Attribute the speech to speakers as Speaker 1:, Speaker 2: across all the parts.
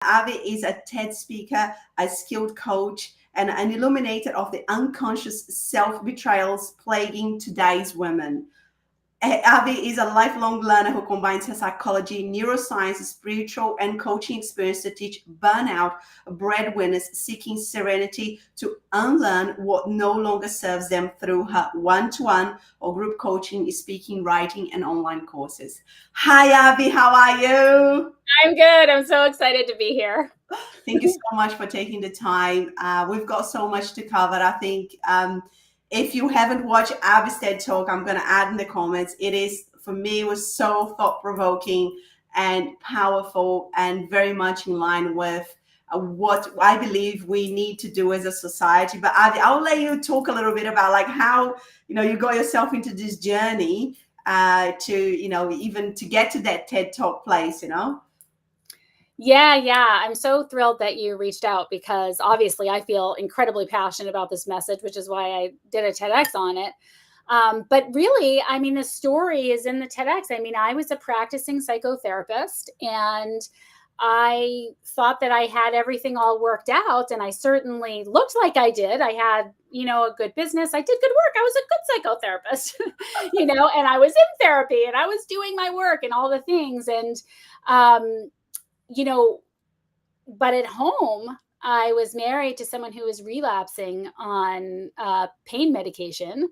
Speaker 1: Avi is a TED speaker, a skilled coach, and an illuminator of the unconscious self-betrayals plaguing today's women. Avi is a lifelong learner who combines her psychology, neuroscience, spiritual, and coaching experience to teach burnout breadwinners seeking serenity to unlearn what no longer serves them through her one-to-one or group coaching, speaking, writing, and online courses. Hi, Avi. How are you?
Speaker 2: I'm good. I'm so excited to be here.
Speaker 1: Thank you so much for taking the time. We've got so much to cover. I think if you haven't watched Avi's TED Talk, I'm going to add in the comments. It is, for me, it was so thought-provoking and powerful and very much in line with what I believe we need to do as a society. But Avi, I'll let you talk a little bit about like how, you got yourself into this journey to, even to get to that TED Talk place,
Speaker 2: Yeah. I'm so thrilled that you reached out because obviously I feel incredibly passionate about this message, which is why I did a TEDx on it. But really, I mean, the story is in the TEDx. I mean, I was a practicing psychotherapist and I thought that I had everything all worked out, and I certainly looked like I did. I had, a good business. I did good work. I was a good psychotherapist, and I was in therapy and I was doing my work and all the things. And, but at home, I was married to someone who was relapsing on pain medication.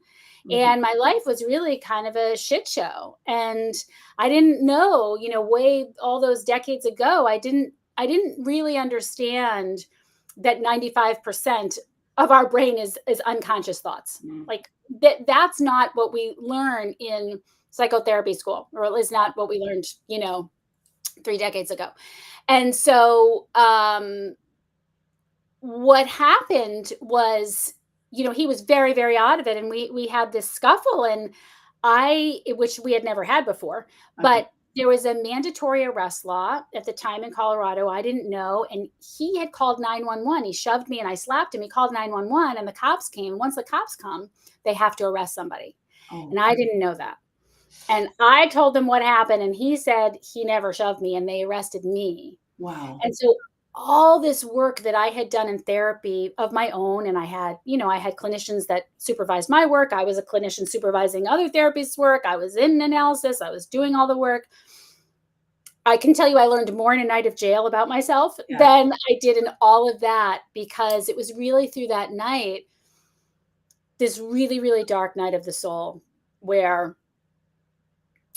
Speaker 2: And my life was really kind of a shit show. And I didn't know, way all those decades ago, I didn't really understand that 95% of our brain is unconscious thoughts. Like that's not what we learn in psychotherapy school, or at least not what we learned, 3 decades ago. And so what happened was, he was very, very out of it. And we had this scuffle, and which we had never had before, but there was a mandatory arrest law at the time in Colorado. I didn't know. And he had called 911. He shoved me and I slapped him. He called 911 and the cops came. Once the cops come, they have to arrest somebody. And I didn't know that. And I told them what happened, and he said he never shoved me, and they arrested me.
Speaker 1: Wow.
Speaker 2: And so all this work that I had done in therapy of my own, and I had clinicians that supervised my work. I was a clinician supervising other therapists' work. I was in analysis. I was doing all the work. I can tell you I learned more in a night of jail about myself than I did in all of that, because it was really through that night, this really, really dark night of the soul, where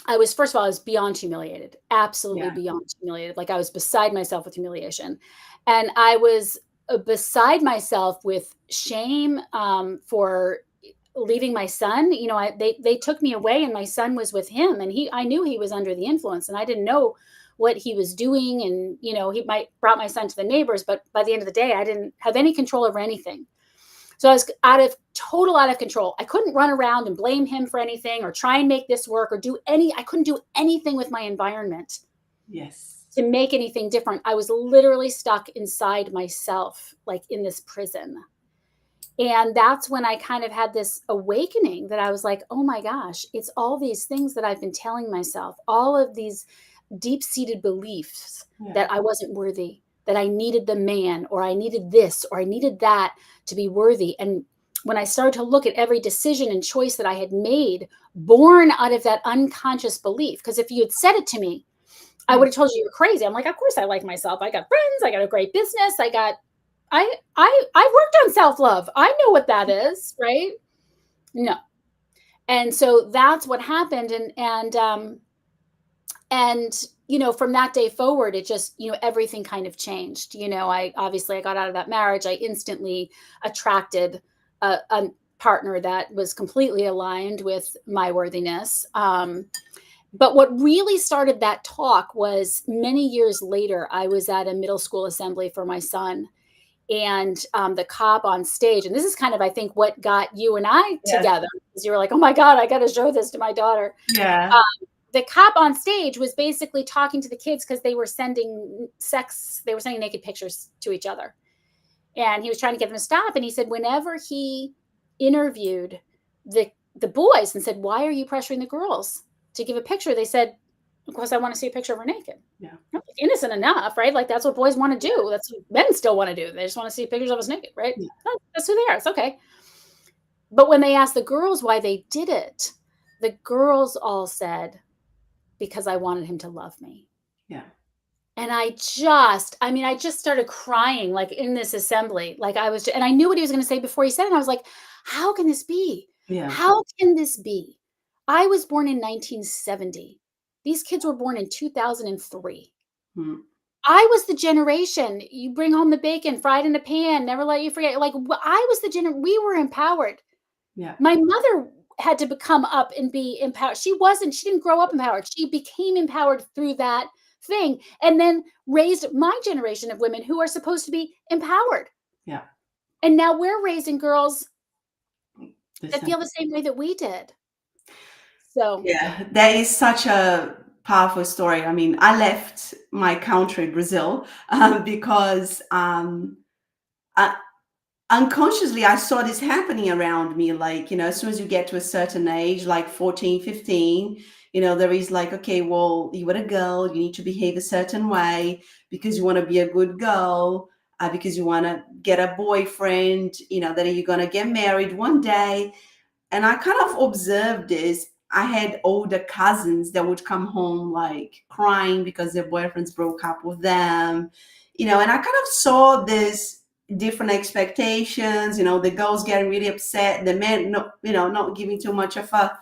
Speaker 2: I was beyond humiliated, absolutely beyond humiliated. Like I was beside myself with humiliation. And I was beside myself with shame for leaving my son. They took me away and my son was with him, and I knew he was under the influence, and I didn't know what he was doing. And, he might brought my son to the neighbors, but by the end of the day, I didn't have any control over anything. So I was out of control. I couldn't run around and blame him for anything or try and make this work or I couldn't do anything with my environment.
Speaker 1: Yes.
Speaker 2: To make anything different. I was literally stuck inside myself, like in this prison. And that's when I kind of had this awakening that I was like, oh my gosh, it's all these things that I've been telling myself, all of these deep-seated beliefs that I wasn't worthy, that I needed the man, or I needed this, or I needed that to be worthy. And when I started to look at every decision and choice that I had made, born out of that unconscious belief, because if you had said it to me, I would have told you you're crazy. I'm like, of course I like myself. I got friends. I got a great business. I worked on self-love. I know what that is, right? No. And so that's what happened. And from that day forward, it just, everything kind of changed. I got out of that marriage. I instantly attracted a partner that was completely aligned with my worthiness. But what really started that talk was many years later. I was at a middle school assembly for my son, and the cop on stage, and this is kind of, I think, what got you and I together, because you were like, oh my God, I got to show this to my daughter.
Speaker 1: Yeah.
Speaker 2: The cop on stage was basically talking to the kids because they were sending naked pictures to each other. And he was trying to get them to stop. And he said, whenever he interviewed the boys and said, why are you pressuring the girls to give a picture? They said, Of course, I want to see a picture of her naked.
Speaker 1: Yeah.
Speaker 2: Innocent enough, right? Like that's what boys want to do. That's what men still want to do. They just want to see pictures of us naked, right?
Speaker 1: Yeah.
Speaker 2: That's who they are. It's okay. But when they asked the girls why they did it, the girls all said, because I wanted him to love me.
Speaker 1: Yeah.
Speaker 2: And I just started crying like in this assembly. Like and I knew what he was going to say before he said it. And I was like, how can this be?
Speaker 1: Yeah.
Speaker 2: How can this be? I was born in 1970. These kids were born in 2003.
Speaker 1: Hmm.
Speaker 2: I was the generation, you bring home the bacon, fried in a pan, never let you forget. Like I was we were empowered.
Speaker 1: Yeah.
Speaker 2: My mother had to come up and be empowered. She didn't grow up empowered. She became empowered through that thing and then raised my generation of women who are supposed to be empowered.
Speaker 1: Yeah.
Speaker 2: And now we're raising girls that
Speaker 1: Listen.
Speaker 2: feel the same way that we did. So
Speaker 1: Yeah, that is such a powerful story. I mean, I left my country, Brazil, because unconsciously I saw this happening around me. Like, as soon as you get to a certain age, like 14, 15, there is like, okay, well, you were a girl, you need to behave a certain way because you want to be a good girl, because you want to get a boyfriend, that you're going to get married one day. And I kind of observed this. I had older cousins that would come home like crying because their boyfriends broke up with them, and I kind of saw this different expectations, the girls getting really upset, the men not giving too much of a,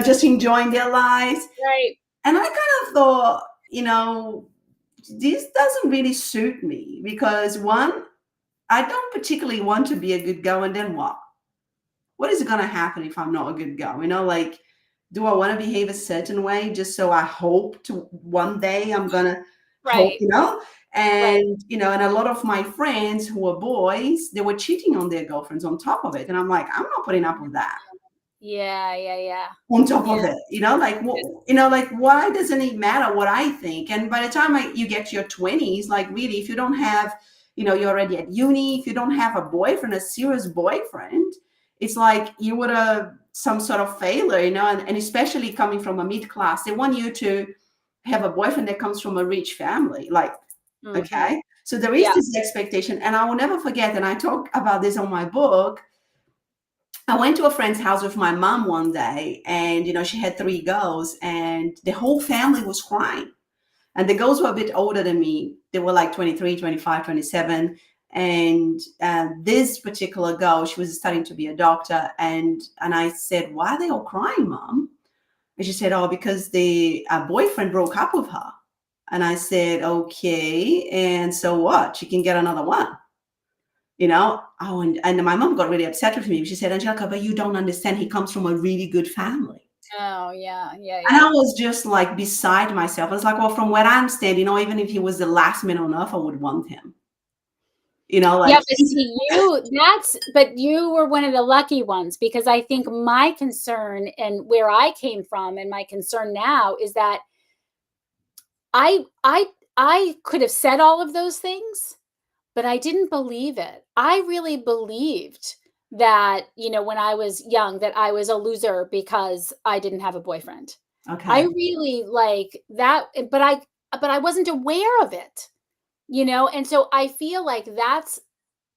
Speaker 1: just enjoying their lives.
Speaker 2: right.
Speaker 1: And I kind of thought, this doesn't really suit me because one, I don't particularly want to be a good girl, and then what? What is going to happen if I'm not a good girl? Like, do I want to behave a certain way just so I hope to one day I'm going to hope,
Speaker 2: Right.
Speaker 1: And, and a lot of my friends who were boys, they were cheating on their girlfriends on top of it. And I'm like, I'm not putting up with that.
Speaker 2: Yeah.
Speaker 1: On top of it, like, like, why doesn't it matter what I think? And by the time you get to your 20s, like, really, if you don't have, you're already at uni, if you don't have a boyfriend, a serious boyfriend, it's like you would some sort of failure, and especially coming from a mid-class, they want you to have a boyfriend that comes from a rich family, like, okay. So there is this expectation, and I will never forget, and I talk about this on my book. I went to a friend's house with my mom one day, and she had 3 girls, and the whole family was crying. And the girls were a bit older than me. They were like 23, 25, 27. And this particular girl, she was studying to be a doctor. And I said, why are they all crying, Mom? And she said, oh, because the boyfriend broke up with her. And I said, okay. And so what? She can get another one. Oh, and my mom got really upset with me. She said, Angelica, but you don't understand. He comes from a really good family.
Speaker 2: Oh, yeah.
Speaker 1: And I was just like beside myself. I was like, well, from where I'm standing, even if he was the last man on earth, I would want him. Like,
Speaker 2: yeah, but see, but you were one of the lucky ones, because I think my concern and where I came from and my concern now is that I could have said all of those things, but I didn't believe it. I really believed that, when I was young, that I was a loser because I didn't have a boyfriend.
Speaker 1: okay.
Speaker 2: I really like that, but I wasn't aware of it, and so I feel like that's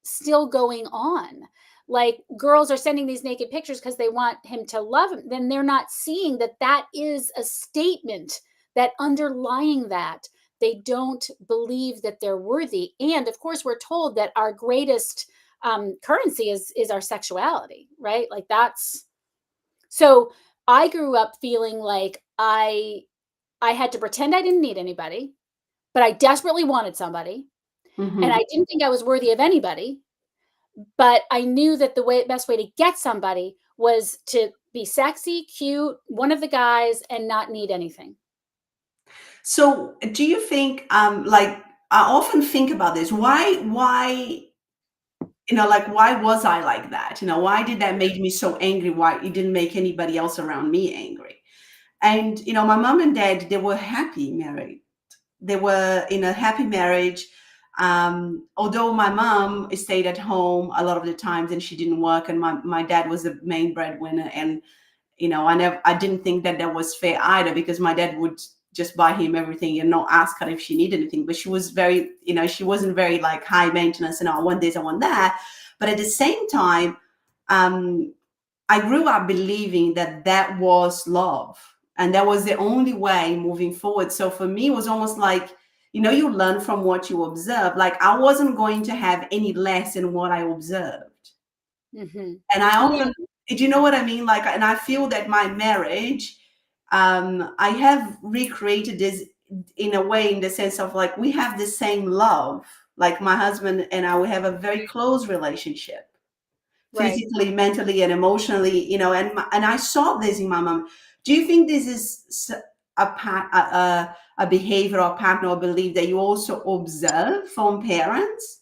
Speaker 2: still going on. Like, girls are sending these naked pictures because they want him to love them. Then they're not seeing that is a statement, that underlying that they don't believe that they're worthy. And of course, we're told that our greatest currency is our sexuality, right? Like, that's so. I grew up feeling like I had to pretend I didn't need anybody, but I desperately wanted somebody.
Speaker 1: Mm-hmm.
Speaker 2: And I didn't think I was worthy of anybody, but I knew that the best way to get somebody was to be sexy, cute, one of the guys, and not need anything.
Speaker 1: So do you think, like, I often think about this, why, like, why was I like that? Why did that make me so angry? Why it didn't make anybody else around me angry? And, my mom and dad, they were happy married. They were in a happy marriage. Although my mom stayed at home a lot of the times and she didn't work, and my dad was the main breadwinner. And, I didn't think that was fair either, because my dad would just buy him everything and not ask her if she needed anything. But she was very, she wasn't very like high maintenance, and I want this, I want that. But at the same time, I grew up believing that was love, and that was the only way moving forward. So for me, it was almost like, you learn from what you observe. Like, I wasn't going to have any less in what I observed.
Speaker 2: Mm-hmm.
Speaker 1: And I often, do you know what I mean? Like, and I feel that my marriage, I have recreated this in a way, in the sense of like, we have the same love. Like, my husband and I, we have a very close relationship,
Speaker 2: Right.
Speaker 1: physically, mentally, and emotionally, and I saw this in my mom. Do you think this is a behavior or pattern or belief that you also observe from parents?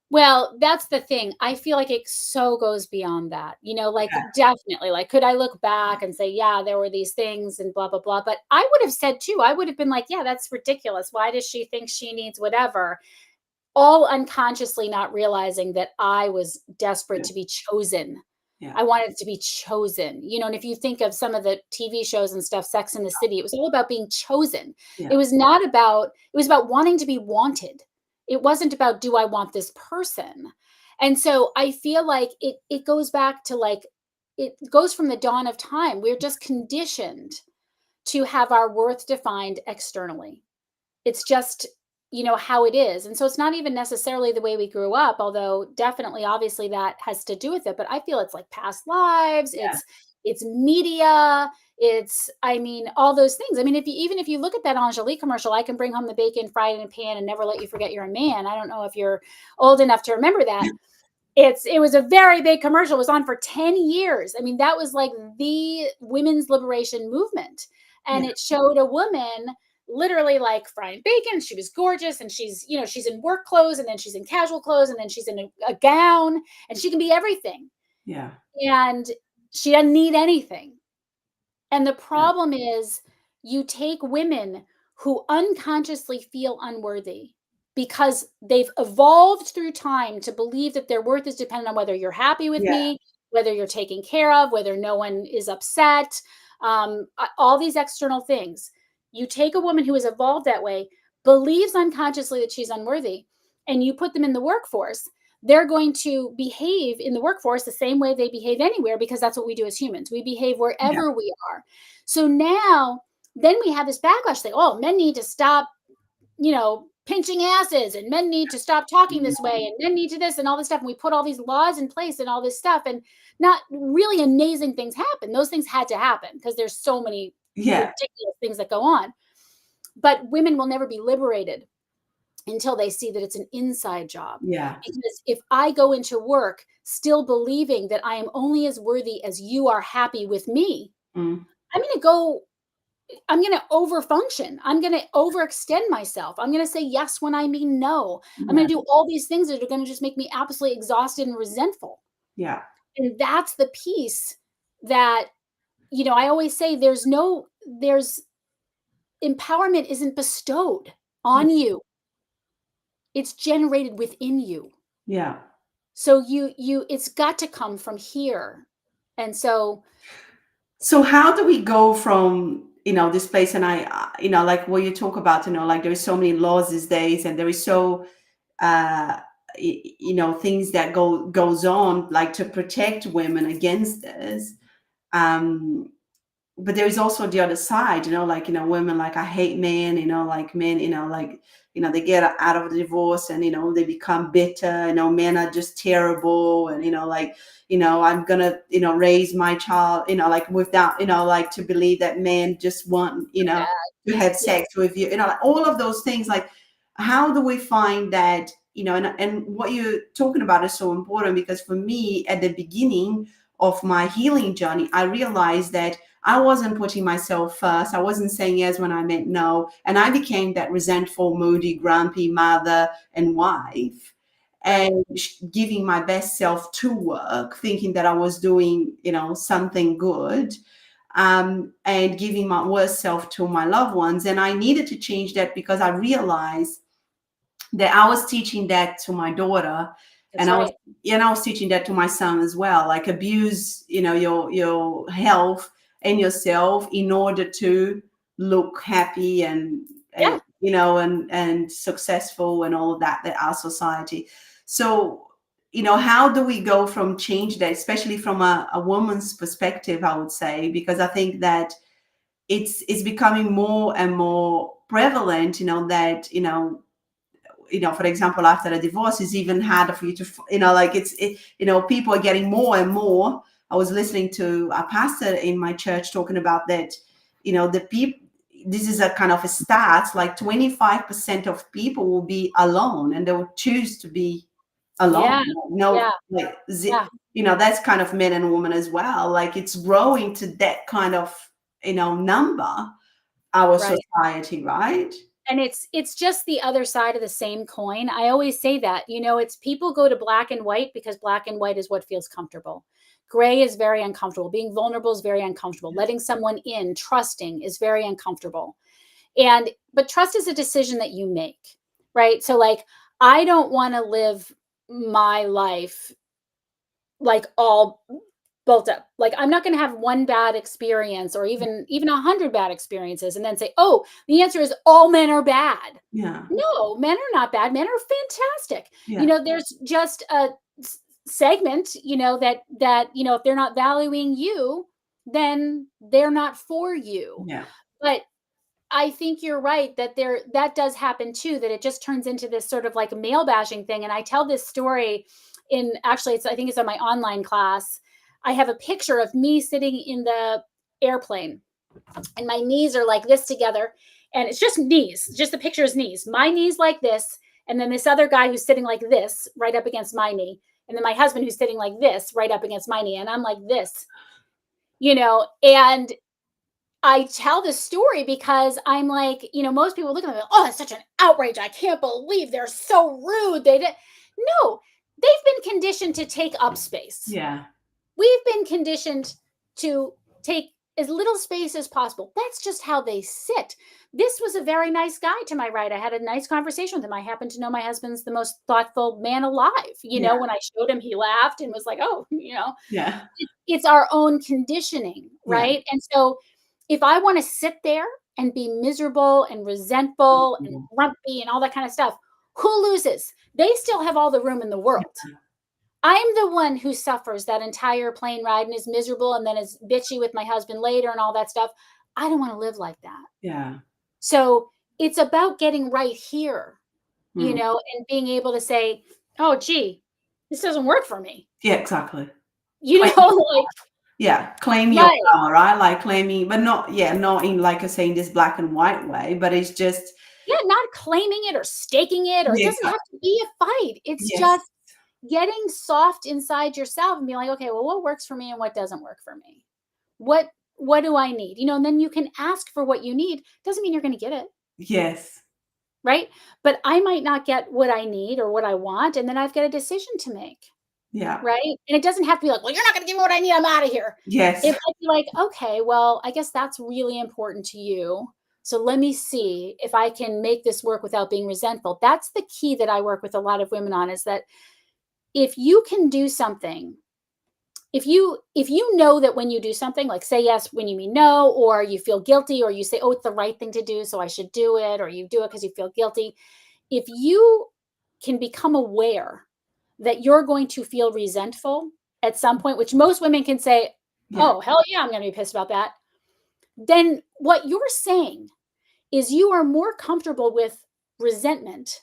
Speaker 2: Well, that's the thing. I feel like it so goes beyond that, like,
Speaker 1: Yeah.
Speaker 2: definitely, like, could I look back and say, yeah, there were these things and blah, blah, blah. But I would have said too, I would have been like, yeah, that's ridiculous. Why does she think she needs whatever? All unconsciously not realizing that I was desperate to be chosen.
Speaker 1: Yeah.
Speaker 2: I wanted to be chosen, and if you think of some of the TV shows and stuff, Sex and the City, it was all about being chosen.
Speaker 1: Yeah.
Speaker 2: It was about wanting to be wanted. It wasn't about, do I want this person? And so I feel like it goes back to, like, it goes from the dawn of time. We're just conditioned to have our worth defined externally. It's just, how it is. And so it's not even necessarily the way we grew up, although definitely, obviously, that has to do with it. But I feel it's like past lives,
Speaker 1: Yeah.
Speaker 2: it's media, all those things. Even if you look at that Angelique commercial, I can bring home the bacon fried in a pan and never let you forget you're a man. I don't know if you're old enough to remember that. It was a very big commercial. It was on for 10 years. That was like the women's liberation movement. And
Speaker 1: Yeah.
Speaker 2: it showed a woman literally like frying bacon. She was gorgeous, and she's in work clothes, and then she's in casual clothes, and then she's in a gown, and she can be everything.
Speaker 1: Yeah.
Speaker 2: And she doesn't need anything. And the problem is, you take women who unconsciously feel unworthy because they've evolved through time to believe that their worth is dependent on whether you're happy with
Speaker 1: Yeah.
Speaker 2: me, whether you're taken care of, whether no one is upset, all these external things. You take a woman who has evolved that way, believes unconsciously that she's unworthy, and you put them in the workforce. They're going to behave in the workforce the same way they behave anywhere, because that's what we do as humans. We behave wherever we are. So now, then we have this backlash saying, oh, men need to stop, pinching asses, and men need to stop talking this way, and men need to this and all this stuff. And we put all these laws in place and all this stuff, and not really amazing things happen. Those things had to happen because there's so many ridiculous things that go on. But women will never be liberated until they see that it's an inside job.
Speaker 1: Yeah.
Speaker 2: Because if I go into work still believing that I am only as worthy as you are happy with me, I'm going to overfunction. I'm going to overextend myself. I'm going to say yes when I mean no. I'm going to do all these things that are going to just make me absolutely exhausted and resentful.
Speaker 1: Yeah.
Speaker 2: And that's the piece that, I always say there's empowerment isn't bestowed on you. It's generated within you.
Speaker 1: Yeah.
Speaker 2: So it's got to come from here. And so
Speaker 1: how do we go from, this place? And I, like what you talk about, like there's so many laws these days, and there is so, things that goes on, like to protect women against this. But there is also the other side, like, women like, I hate men, like men, like, they get out of the divorce and, they become bitter, men are just terrible. And, like, I'm gonna, raise my child, like without, like to believe that men just want, to have sex with you, like all of those things. Like, how do we find that, and what you're talking about is so important, because for me, at the beginning of my healing journey, I realized that I wasn't putting myself first. I wasn't saying yes when I meant no. And I became that resentful, moody, grumpy mother and wife, and giving my best self to work, thinking that I was doing, something good, and giving my worst self to my loved ones. And I needed to change that, because I realized that I was teaching that to my daughter.
Speaker 2: That's
Speaker 1: and
Speaker 2: right.
Speaker 1: I was teaching that to my son as well. Like, abuse, your health, in yourself in order to look happy and
Speaker 2: Yeah.
Speaker 1: you know, and successful and all of that our society. So, you know, how do we go from change that, especially from a woman's perspective, I would say, because I think that it's becoming more and more prevalent, you know, that, you know, for example, after a divorce, it's even harder for you to, you know, like you know, people are getting more and more. I was listening to a pastor in my church talking about that, you know, the people, this is a kind of a stats, like 25% of people will be alone and they will choose to be alone.
Speaker 2: Yeah.
Speaker 1: No,
Speaker 2: Yeah.
Speaker 1: like,
Speaker 2: Yeah.
Speaker 1: you know, that's kind of men and women as well. Like it's growing to that kind of, you know, number, our
Speaker 2: Right.
Speaker 1: society, right?
Speaker 2: And it's just the other side of the same coin. I always say that, you know, it's people go to black and white because black and white is what feels comfortable. Gray is very uncomfortable. Being vulnerable is very uncomfortable. Letting someone in, trusting is very uncomfortable. But trust is a decision that you make, right? So like, I don't want to live my life like all built up. Like I'm not going to have one bad experience or even 100 bad experiences and then say, "Oh, the answer is all men are bad."
Speaker 1: Yeah.
Speaker 2: No, men are not bad. Men are fantastic.
Speaker 1: Yeah.
Speaker 2: You know, there's just a segment, you know, that you know, if they're not valuing you, then they're not for you.
Speaker 1: Yeah.
Speaker 2: But I think you're right that does happen too, that it just turns into this sort of like male bashing thing. And I tell this story in actually I think it's on my online class. I have a picture of me sitting in the airplane and my knees are like this together. And it's just knees, just the picture is knees. My knees like this. And then this other guy who's sitting like this right up against my knee. And then my husband who's sitting like this right up against my knee. And I'm like this, you know, and I tell this story because I'm like, you know, most people look at me, oh, it's such an outrage. I can't believe they're so rude. They did. No, they've been conditioned to take up space.
Speaker 1: Yeah.
Speaker 2: We've been conditioned to take as little space as possible. That's just how they sit. This was a very nice guy to my right. I had a nice conversation with him. I happen to know my husband's the most thoughtful man alive. You know, when I showed him, he laughed and was like, oh, you know,
Speaker 1: Yeah.
Speaker 2: it's our own conditioning,
Speaker 1: Yeah.
Speaker 2: right? And so if I want to sit there and be miserable and resentful and grumpy and all that kind of stuff, who loses? They still have all the room in the world. I'm the one who suffers that entire plane ride and is miserable and then is bitchy with my husband later and all that stuff. I don't want to live like that.
Speaker 1: Yeah.
Speaker 2: So it's about getting right here, you know, and being able to say, oh, gee, this doesn't work for me.
Speaker 1: Yeah, exactly.
Speaker 2: You know, like,
Speaker 1: yeah, claim your power, right? Like claiming, but not in like I say in this black and white way, but it's just
Speaker 2: not claiming it or staking it, or it doesn't have to be a fight. It's just getting soft inside yourself and be like, okay, well, what works for me and what doesn't work for me? What do I need? You know, and then you can ask for what you need. Doesn't mean you're going to get it.
Speaker 1: Yes.
Speaker 2: Right? But I might not get what I need or what I want, and then I've got a decision to make.
Speaker 1: Yeah.
Speaker 2: Right? And it doesn't have to be like, well, you're not going to give me what I need. I'm out of here.
Speaker 1: Yes.
Speaker 2: It might be like, okay, well, I guess that's really important to you. So let me see if I can make this work without being resentful. That's the key that I work with a lot of women on, is that if you can do something, if you know that when you do something, like say yes when you mean no, or you feel guilty, or you say, oh, it's the right thing to do, so I should do it, or you do it because you feel guilty. If you can become aware that you're going to feel resentful at some point, which most women can say, oh, hell yeah, I'm going to be pissed about that. Then what you're saying is you are more comfortable with resentment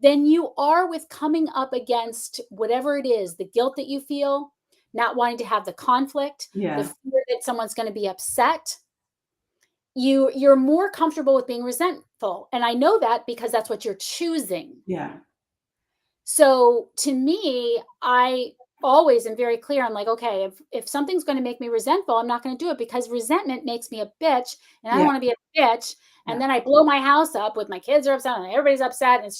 Speaker 2: than you are with coming up against whatever it is, the guilt that you feel, not wanting to have the conflict, the fear that someone's going to be upset. You're more comfortable with being resentful. And I know that because that's what you're choosing.
Speaker 1: Yeah.
Speaker 2: So to me, I always am very clear. I'm like, okay, if something's going to make me resentful, I'm not going to do it, because resentment makes me a bitch, and I don't want to be a bitch. And then I blow my house up with my kids are upset and everybody's upset. And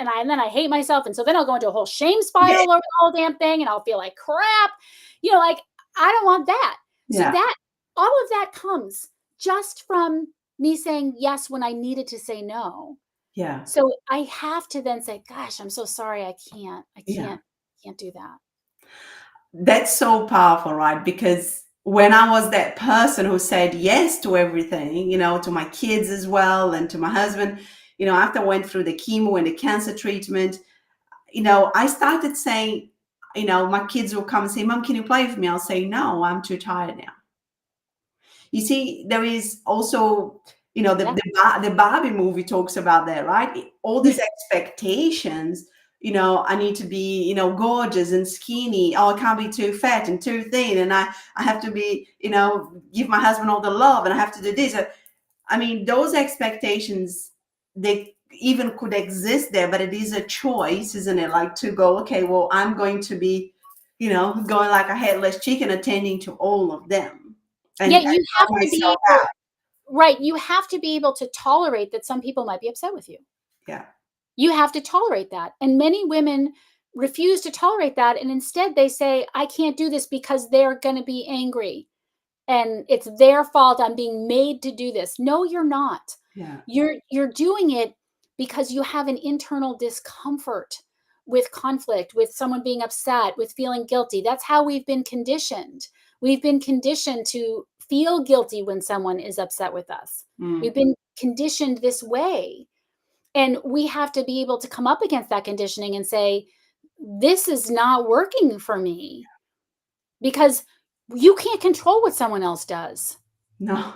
Speaker 2: and then I hate myself. And so then I'll go into a whole shame spiral over the whole damn thing. And I'll feel like crap, you know, like I don't want that. So that all of that comes just from me saying yes when I needed to say no.
Speaker 1: Yeah.
Speaker 2: So I have to then say, gosh, I'm so sorry. I can't do that.
Speaker 1: That's so powerful, right? Because when I was that person who said yes to everything, to my kids as well and to my husband, after I went through the chemo and the cancer treatment, I started saying, my kids will come and say, Mom, can you play with me? I'll say, no, I'm too tired now. You see, there is also,
Speaker 2: Yeah.
Speaker 1: the Barbie movie talks about that, right? All these expectations, I need to be, gorgeous and skinny. Oh, I can't be too fat and too thin. And I have to be, give my husband all the love and I have to do this. I mean, those expectations, they even could exist there, but it is a choice, isn't it? Like to go, okay, well, I'm going to be, going like a headless chicken, attending to all of them and
Speaker 2: Yeah,
Speaker 1: help
Speaker 2: you have to be
Speaker 1: myself
Speaker 2: able,
Speaker 1: out.
Speaker 2: right, you have to be able to tolerate that some people might be upset with you.
Speaker 1: Yeah.
Speaker 2: You have to tolerate that. And many women refuse to tolerate that. And instead they say, I can't do this because they're going to be angry and it's their fault. I'm being made to do this. No, you're not.
Speaker 1: Yeah.
Speaker 2: You're doing it because you have an internal discomfort with conflict, with someone being upset, with feeling guilty. That's how we've been conditioned. We've been conditioned to feel guilty when someone is upset with us. We've been conditioned this way. And we have to be able to come up against that conditioning and say, this is not working for me, because you can't control what someone else does.
Speaker 1: No.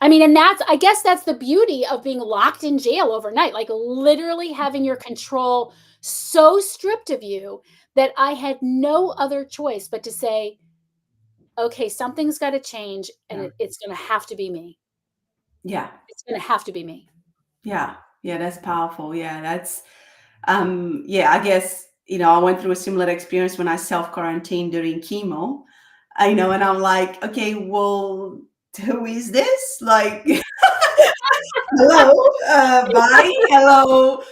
Speaker 2: I mean, and I guess that's the beauty of being locked in jail overnight, like literally having your control so stripped of you that I had no other choice but to say, okay, something's got to change and
Speaker 1: Yeah.
Speaker 2: it's going to have to be me.
Speaker 1: Yeah.
Speaker 2: It's going to have to be me.
Speaker 1: Yeah. Yeah. That's powerful. Yeah. That's, yeah, I guess, I went through a similar experience when I self-quarantined during chemo, and I'm like, okay, well, who is this? Like, hello, bye, hello,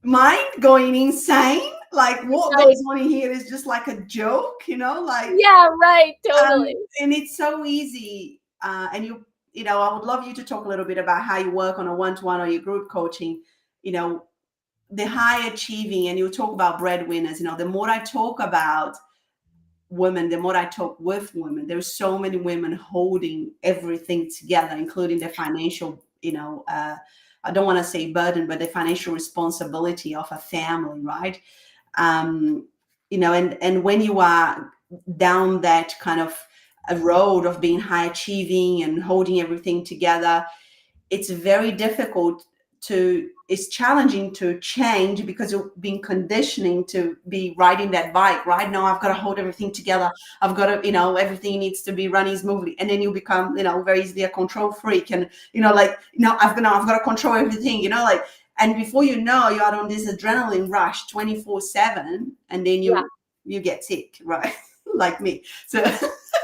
Speaker 1: mind going insane. Like, what
Speaker 2: Right.
Speaker 1: goes on in here is just like a joke, like,
Speaker 2: Yeah, right.
Speaker 1: um,
Speaker 2: Totally.
Speaker 1: and it's so easy. And I would love you to talk a little bit about how you work on a one-to-one or your group coaching, you know, the high achieving, and you talk about breadwinners. The more I talk about women, the more I talk with women, there's so many women holding everything together, including the financial, I don't want to say burden, but the financial responsibility of a family, right? And when you are down that kind of a road of being high achieving and holding everything together, it's very difficult it's challenging to change because you've been conditioning to be riding that bike. Right now, I've got to hold everything together. I've got to, everything needs to be running smoothly. And then you become, very easily a control freak. And, I've got to control everything, like, and before you know, you're out on this adrenaline rush 24/7. And then
Speaker 2: Yeah.
Speaker 1: you get sick, right? Like me. So,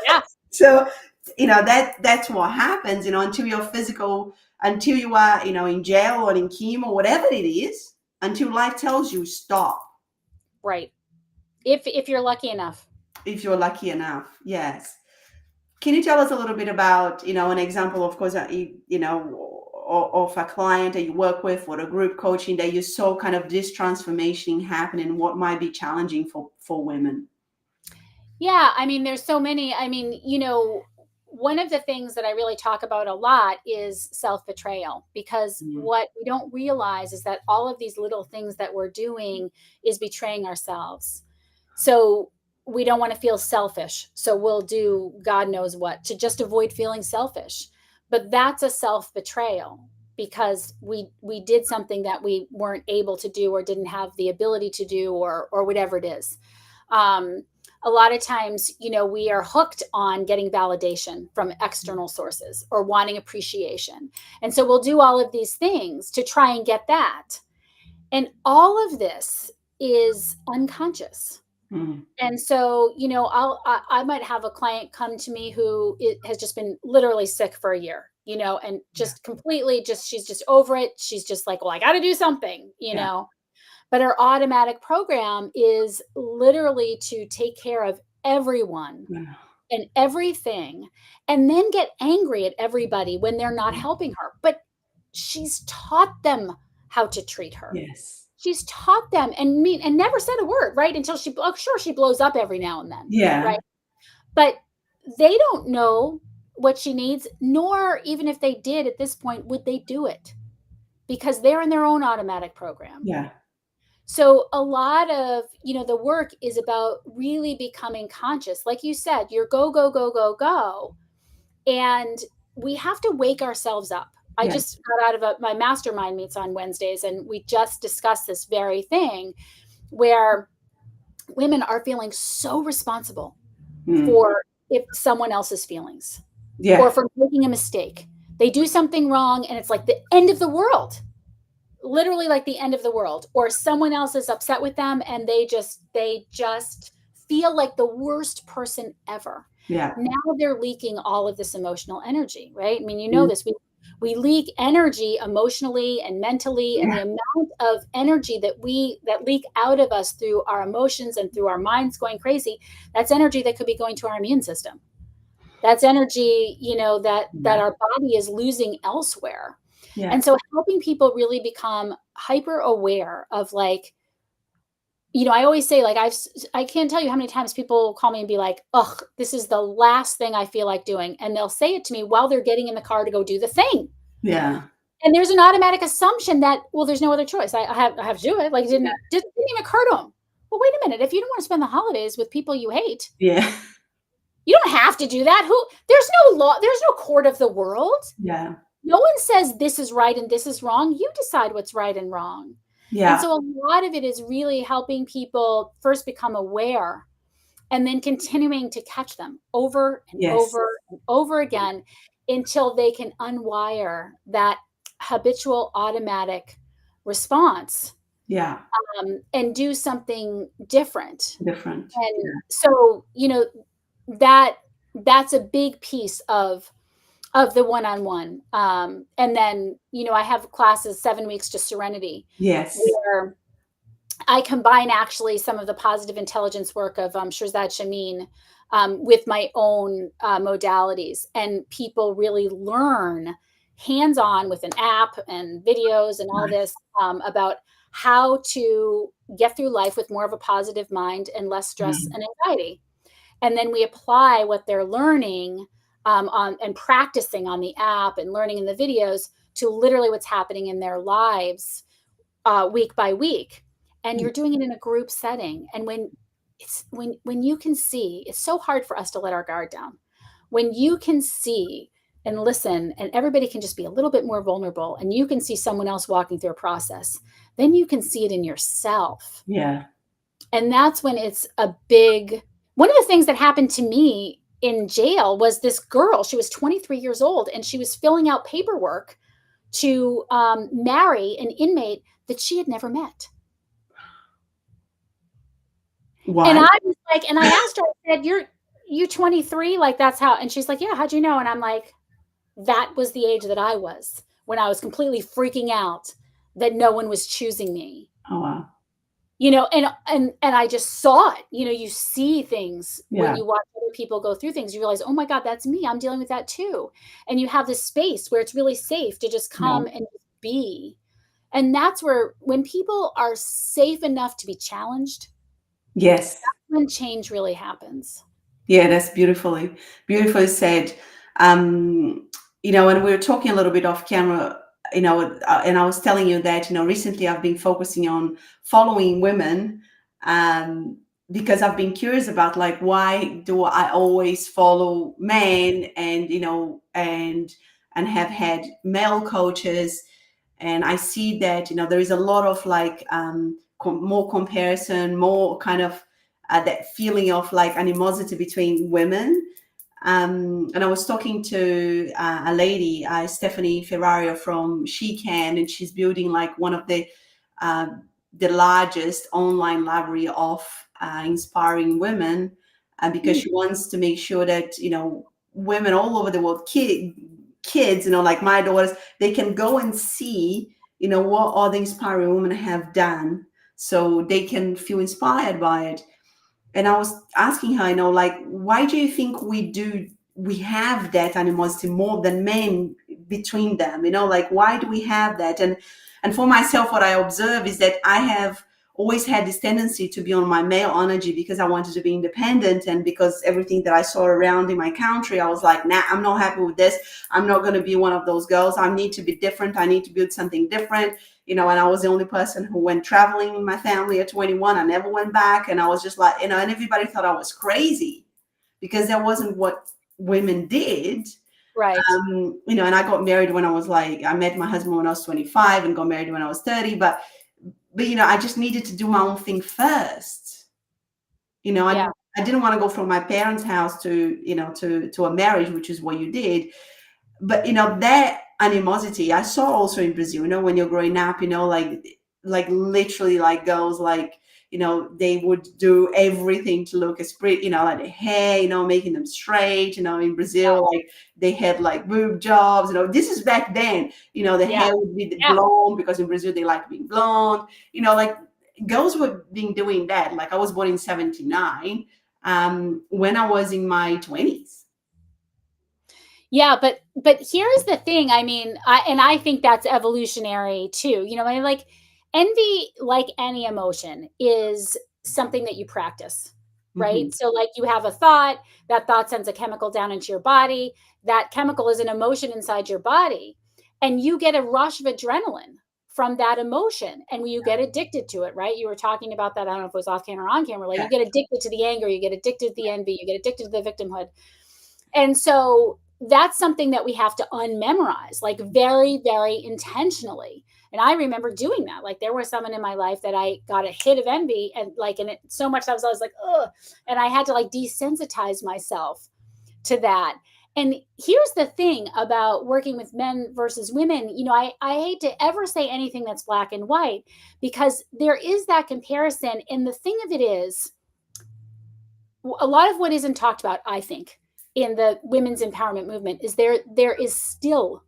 Speaker 2: Yeah.
Speaker 1: so, that's what happens, until you're physical, until you are, in jail or in chemo, whatever it is, until life tells you stop.
Speaker 2: Right. If you're lucky enough.
Speaker 1: If you're lucky enough, yes. Can you tell us a little bit about, an example, of course, of a client that you work with or a group coaching that you saw kind of this transformation happen, and what might be challenging for women?
Speaker 2: Yeah, I mean, there's so many. I mean, one of the things that I really talk about a lot is self-betrayal, because
Speaker 1: Mm.
Speaker 2: what we don't realize is that all of these little things that we're doing is betraying ourselves. So we don't want to feel selfish. So we'll do God knows what to just avoid feeling selfish. But that's a self-betrayal, because we did something that we weren't able to do or didn't have the ability to do, or whatever it is. Um, a lot of times, we are hooked on getting validation from external sources or wanting appreciation. And so we'll do all of these things to try and get that. And all of this is unconscious.
Speaker 1: Mm.
Speaker 2: And so, I might have a client come to me who has just been literally sick for a year, and
Speaker 1: Yeah.
Speaker 2: just completely she's just over it. She's just like, well, I got to do something,
Speaker 1: Yeah.
Speaker 2: But our automatic program is literally to take care of everyone
Speaker 1: Yeah.
Speaker 2: and everything, and then get angry at everybody when they're not helping her. But she's taught them how to treat her.
Speaker 1: Yes.
Speaker 2: She's taught them and never said a word, right? Until she blows up every now and then,
Speaker 1: Yeah.
Speaker 2: right? But they don't know what she needs, nor even if they did at this point, would they do it, because they're in their own automatic program.
Speaker 1: Yeah.
Speaker 2: So a lot of, the work is about really becoming conscious. Like you said, you're go, go, go, go, go. And we have to wake ourselves up. I
Speaker 1: Yeah.
Speaker 2: just got out of my mastermind meets on Wednesdays, and we just discussed this very thing where women are feeling so responsible for if someone else's feelings,
Speaker 1: Yeah.
Speaker 2: or for making a mistake. They do something wrong and it's like the end of the world, literally like the end of the world, or someone else is upset with them and they just feel like the worst person ever.
Speaker 1: Yeah.
Speaker 2: Now they're leaking all of this emotional energy, right? I mean, this, we leak energy emotionally and mentally, and the amount of energy that leak out of us through our emotions and through our minds going crazy, that's energy that could be going to our immune system. That's energy, that our body is losing elsewhere.
Speaker 1: Yeah.
Speaker 2: And so helping people really become hyper aware of, like, I always say, like, I can't tell you how many times people call me and be like, ugh, this is the last thing I feel like doing. And they'll say it to me while they're getting in the car to go do the thing.
Speaker 1: Yeah.
Speaker 2: And there's an automatic assumption that, well, there's no other choice. I have to do it. Like, it didn't even occur to them. Well, wait a minute. If you don't want to spend the holidays with people you hate,
Speaker 1: Yeah.
Speaker 2: you don't have to do that. There's no law. There's no court of the world.
Speaker 1: Yeah.
Speaker 2: No one says this is right and this is wrong. You decide what's right and wrong.
Speaker 1: Yeah.
Speaker 2: And so a lot of it is really helping people first become aware, and then continuing to catch them over and over and over again until they can unwire that habitual automatic response.
Speaker 1: Yeah.
Speaker 2: And do something different.
Speaker 1: Different.
Speaker 2: And so, that's a big piece of the one-on-one. And then, I have classes 7 weeks to Serenity.
Speaker 1: Yes.
Speaker 2: Where I combine actually some of the positive intelligence work of Shirzad Chamine with my own modalities, and people really learn hands-on with an app and videos and all this about how to get through life with more of a positive mind and less stress and anxiety. And then we apply what they're learning and practicing on the app and learning in the videos to literally what's happening in their lives week by week. And you're doing it in a group setting. And when you can see, it's so hard for us to let our guard down. When you can see and listen, and everybody can just be a little bit more vulnerable, and you can see someone else walking through a process, then you can see it in yourself.
Speaker 1: Yeah.
Speaker 2: And that's when it's a big, one of the things that happened to me in jail was this girl, she was 23 years old, and she was filling out paperwork to marry an inmate that she had never met.
Speaker 1: Why?
Speaker 2: And I was like, and I asked her, I said, you 23? Like, that's how, and she's like, yeah, how'd you know? And I'm like, that was the age that I was when I was completely freaking out that no one was choosing me.
Speaker 1: Oh, wow.
Speaker 2: And I just saw it. You see things when
Speaker 1: Yeah.
Speaker 2: you watch other people go through things. You realize, oh my God, that's me. I'm dealing with that too. And you have this space where it's really safe to just come and just be. And that's where, when people are safe enough to be challenged,
Speaker 1: Yes.
Speaker 2: that's when change really happens.
Speaker 1: Yeah, that's beautifully said. And we were talking a little bit off camera, and I was telling you that, recently I've been focusing on following women, because I've been curious about, like, why do I always follow men, and, and have had male coaches. And I see that, there is a lot of, like, more comparison, more kind of that feeling of, like, animosity between women. And I was talking to a lady, Stephanie Ferrario from She Can, and she's building, like, one of the largest online library of inspiring women, because she wants to make sure that, women all over the world, kids, like my daughters, they can go and see, what all the inspiring women have done, so they can feel inspired by it. And I was asking her, like, why do you think we have that animosity more than men between them? Like, why do we have that? And for myself, what I observe is that I have always had this tendency to be on my male energy because I wanted to be independent, and because everything that I saw around in my country, I was like, nah, I'm not happy with this. I'm not going to be one of those girls. I need to be different. I need to build something different. And I was the only person who went traveling in my family at 21. I never went back. And I was just like, and everybody thought I was crazy because that wasn't what women did.
Speaker 2: Right.
Speaker 1: And I got married when I met my husband when I was 25 and got married when I was 30. But I just needed to do my own thing first. I didn't want to go from my parents' house to a marriage, which is what you did. But that animosity I saw also in Brazil. When you're growing up, like literally, like girls, like they would do everything to look as pretty, like the hair, making them straight. In Brazil, like they had like boob jobs. This is back then. The hair would be blonde because in Brazil they like being blonde. Like girls were doing that. Like I was born in 79. When I was in my 20s.
Speaker 2: Yeah, but here's the thing. I mean, I think that's evolutionary too. Like envy, like any emotion, is something that you practice, right?
Speaker 1: Mm-hmm.
Speaker 2: So like you have a thought, that thought sends a chemical down into your body. That chemical is an emotion inside your body, and you get a rush of adrenaline from that emotion, and you get addicted to it, right? You were talking about that. I don't know if it was off camera or on camera. Like you get addicted to the anger, you get addicted to the envy, you get addicted to the victimhood. And so that's something that we have to unmemorize, like very, very intentionally. And I remember doing that. Like there was someone in my life that I got a hit of envy, and it so much that I was like, ugh. And I had to like desensitize myself to that. And here's the thing about working with men versus women. I hate to ever say anything that's black and white, because there is that comparison. And the thing of it is, a lot of what isn't talked about, I think, in the women's empowerment movement is there is still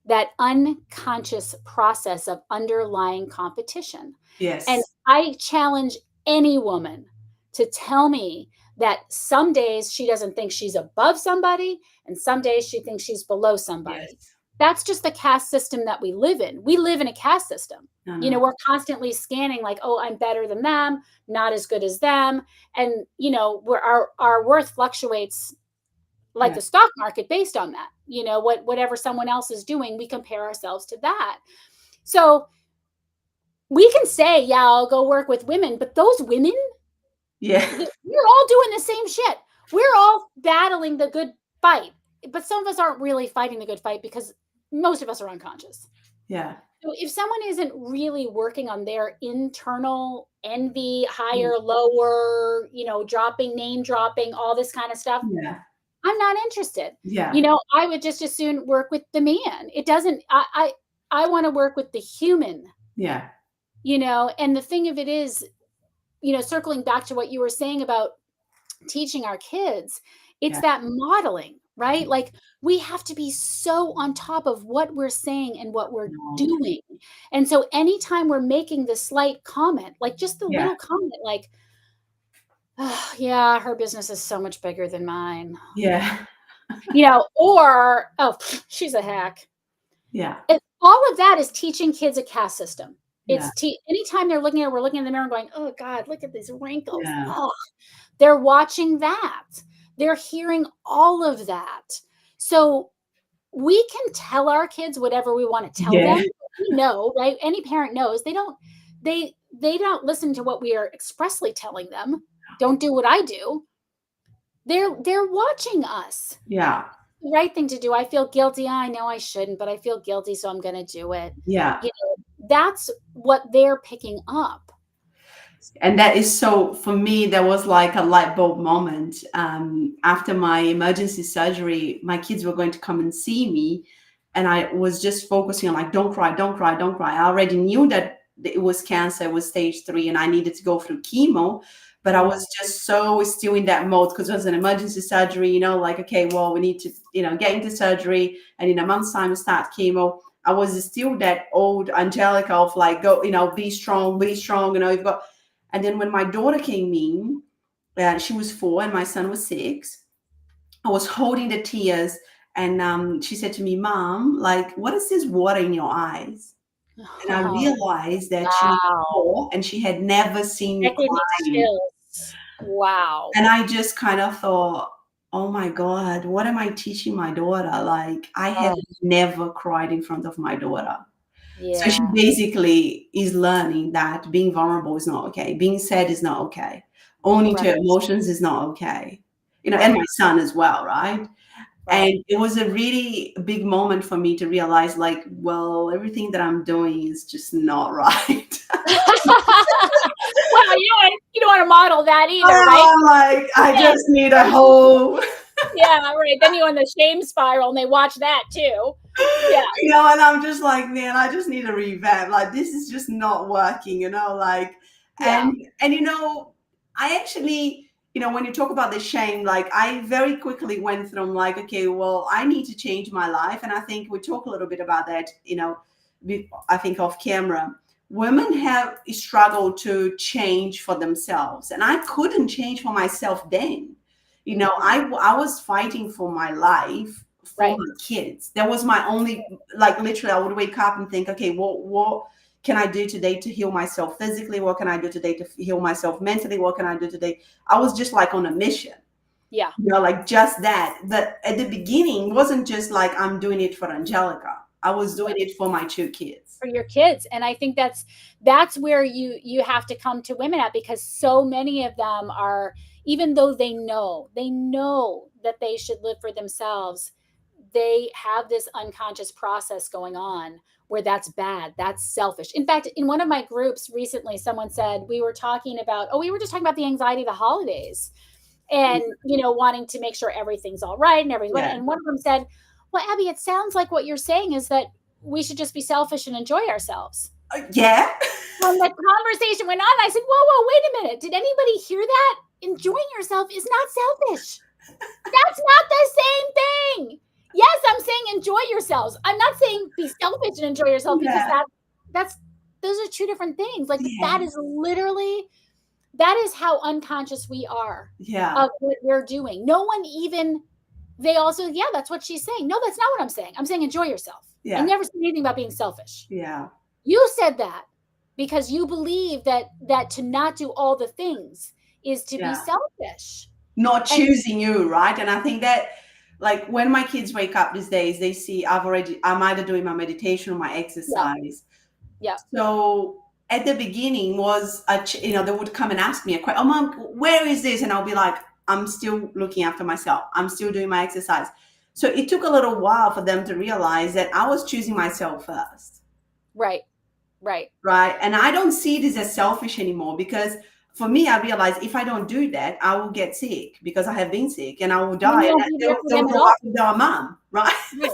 Speaker 2: that unconscious process of underlying competition.
Speaker 1: Yes.
Speaker 2: And I challenge any woman to tell me that some days she doesn't think she's above somebody and some days she thinks she's below somebody.
Speaker 1: Yes.
Speaker 2: That's just the caste system that we live in. We live in a caste system. We're constantly scanning like, oh, I'm better than them, not as good as them. And, where our worth fluctuates like the stock market based on that. Whatever someone else is doing, we compare ourselves to that. So we can say, yeah, I'll go work with women, but those women, we're all doing the same shit. We're all battling the good fight, but some of us aren't really fighting the good fight because most of us are unconscious.
Speaker 1: Yeah.
Speaker 2: So if someone isn't really working on their internal envy, higher, lower, name dropping, all this kind of stuff, I'm not interested.
Speaker 1: Yeah.
Speaker 2: I would just as soon work with the man. It doesn't, I want to work with the human.
Speaker 1: Yeah.
Speaker 2: And the thing of it is, circling back to what you were saying about teaching our kids, it's that modeling, right? Like we have to be so on top of what we're saying and what we're doing. And so anytime we're making the slight comment, like just the little comment, like, oh, yeah, her business is so much bigger than mine.
Speaker 1: Yeah.
Speaker 2: Or, oh, she's a hack.
Speaker 1: Yeah.
Speaker 2: All of that is teaching kids a caste system.
Speaker 1: Yeah.
Speaker 2: It's anytime we're looking in the mirror and going, oh God, look at these wrinkles.
Speaker 1: Yeah.
Speaker 2: Oh, they're watching that. They're hearing all of that. So we can tell our kids whatever we want to tell them. We know, right? Any parent knows they don't listen to what we are expressly telling them. Don't do what I do. They're watching us.
Speaker 1: Yeah.
Speaker 2: The right thing to do. I feel guilty. I know I shouldn't, but I feel guilty, so I'm going to do it.
Speaker 1: Yeah.
Speaker 2: That's what they're picking up.
Speaker 1: And that is so, for me, there was like a light bulb moment. After my emergency surgery, my kids were going to come and see me. And I was just focusing on like, don't cry, don't cry, don't cry. I already knew that it was cancer, it was stage 3, and I needed to go through chemo. But I was just so still in that mode because it was an emergency surgery, like, okay, well, we need to, get into surgery. And in a month's time, we start chemo. I was still that old Angelica of like, go, be strong, you've got. And then when my daughter came in, she was 4 and my son was 6. I was holding the tears, and she said to me, Mom, like, what is this water in your eyes? And I
Speaker 2: Oh,
Speaker 1: realized that she was
Speaker 2: wow.
Speaker 1: 4 and she had never seen me
Speaker 2: That gave me
Speaker 1: crying.
Speaker 2: chills. Wow.
Speaker 1: And I just kind of thought, "Oh my God, what am I teaching my daughter?" Like, I had
Speaker 2: Oh,
Speaker 1: never cried in front of my daughter. So she
Speaker 2: yeah.
Speaker 1: basically is learning that being vulnerable is not okay. Being sad is not okay. Owning to
Speaker 2: Right.
Speaker 1: your emotions is not okay. And
Speaker 2: Right.
Speaker 1: my son as well, right?
Speaker 2: Right.
Speaker 1: And it was a really big moment for me to realize, like, well, everything that I'm doing is just not right.
Speaker 2: Well, you don't want to model that either, right?
Speaker 1: Oh, like, I
Speaker 2: Yeah.
Speaker 1: just need a whole
Speaker 2: Yeah, right. Then you on the shame spiral and they watch that too. Yeah.
Speaker 1: and I'm just like, man, I just need a revamp. Like, this is just not working, like,
Speaker 2: Yeah.
Speaker 1: and I actually, when you talk about the shame, like, I very quickly went from like, okay, well, I need to change my life, and I think we talk a little bit about that, I think off camera. Women have struggled to change for themselves, and I couldn't change for myself then.
Speaker 2: Mhm.
Speaker 1: I was fighting for my life for
Speaker 2: Right.
Speaker 1: my kids. That was my only, like, literally, I would wake up and think, okay, what can I do today to heal myself physically? What can I do today to heal myself mentally? What can I do today? I was just like on a mission,
Speaker 2: Yeah.
Speaker 1: like just that. But at the beginning, it wasn't just like I'm doing it for Angelica. I was doing it for my 2 kids.
Speaker 2: For your kids. And I think that's where you have to come to women at, because so many of them are, even though they know that they should live for themselves, they have this unconscious process going on where that's bad, that's selfish. In fact, in one of my groups recently, someone said, we were just talking about the anxiety of the holidays, and wanting to make sure everything's all right and everything.
Speaker 1: Yeah.
Speaker 2: And one of them said, well, Abby, it sounds like what you're saying is that we should just be selfish and enjoy ourselves.
Speaker 1: Yeah.
Speaker 2: When the conversation went on, I said, whoa, wait a minute. Did anybody hear that? Enjoying yourself is not selfish. That's not the same thing. Yes, I'm saying enjoy yourselves. I'm not saying be selfish and enjoy yourself, because
Speaker 1: Yeah.
Speaker 2: those are two different things. Like,
Speaker 1: Yeah.
Speaker 2: that is how unconscious we are
Speaker 1: Yeah.
Speaker 2: of what we're doing. No one even, they also, yeah, that's what she's saying. No, that's not what I'm saying. I'm saying enjoy yourself. I
Speaker 1: Yeah.
Speaker 2: never said anything about being selfish.
Speaker 1: Yeah.
Speaker 2: You said that because you believe that to not do all the things is to be
Speaker 1: Yeah.
Speaker 2: selfish.
Speaker 1: Not
Speaker 2: And
Speaker 1: choosing you, right? And I think that, like, when my kids wake up these days, they see I'm either doing my meditation or my
Speaker 2: yeah,
Speaker 1: exercise.
Speaker 2: yeah,
Speaker 1: So at the beginning was they would come and ask me a question, "Oh, mom, where is this?" And I'll be like, "I'm still looking after myself. I'm still doing my exercise." So it took a little while for them to realize that I was choosing myself first,
Speaker 2: right, right.
Speaker 1: right? And I don't see this as selfish anymore, because for me, I realized if I don't do that, I will get sick, because I have been sick, and I will
Speaker 2: And then
Speaker 1: die,
Speaker 2: you
Speaker 1: and
Speaker 2: won't be there for
Speaker 1: they'll
Speaker 2: them at
Speaker 1: grow
Speaker 2: all.
Speaker 1: up with their mom, right?
Speaker 2: Right.